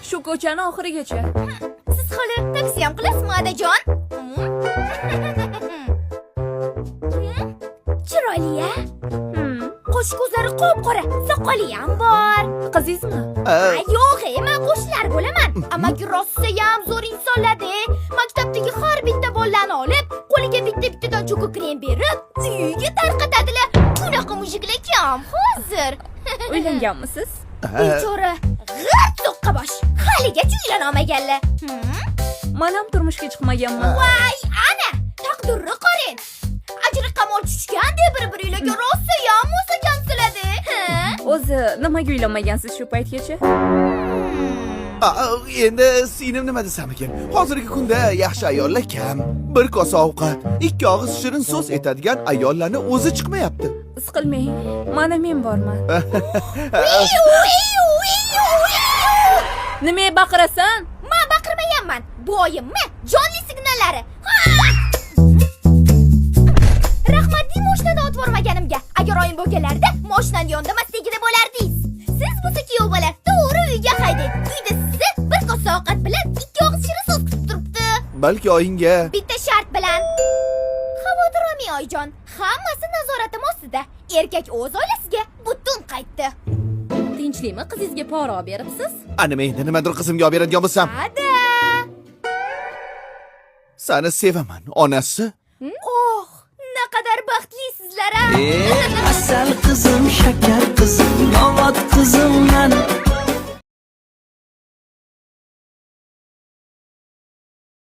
Shu ko'chani oxirigacha. Siz hali taksi ham qilasizmi, odajon? Chiroyli-ya. Qo'sh ko'zlari qop-qora, soqoli ham bor. Qizingizmi? Yo'q, men qo'shnilar bo'laman. Amaki rossa ham zo'r insonlar-da. Maktabdagi har bitta bolani olib, qo'liga bitta-bittadan cho'qi krem berib, uyiga tarqatadilar. Bunaqa mujiklar kam hozir. Uylanganmisiz? Bechora, g'art soqqabosh. Haligacha uylana olmaganlar. Men ham turmushga chiqmaganman. Voy, ana, taqdirni qarang. Ajri qamol tushganda bir-biringlarga rosa ham mo'sakansizlar-da. O'zi nimaga uylanmagansiz shu paytgacha? Endi singlim nima desam ekan? Hozirgi kunda yaxshi ayollar kam. Bir kosa ovqat, ikki og'iz shirin so'z etadigan ayollarni o'zi chiqmayapti. Siqilmang. Mana men borman. Nimaga baqirasan? Men baqirmayapman. Boyimmi? Jonli signallari. Rahmat, mashinani otib bormaganimga. Agar oyim bo'lganlarida mashinani yondamasligida bo'lardingiz. Siz bo'lsa kuyov bola, to'g'ri uyga haydang. Uyda sizni bir kosa ovqat bilan ikki og'iz shirin so'z kutib turibdi. Balki oyingga Bitta shart bilan. Xavotir olmang oyijon. Hammasi nazoratim ostida. Erkak o'z oilasiga butun qaytdi. Tinchlikmi? Qizingizga pora olib beribsiz? nima endi nimadir qizimga olib beradigan bo'lsam, Ada. seni sevaman, onasi. Oh, naqadar baxtlisizlar-a. Asal qizim, shakar qizim, novat qizim mani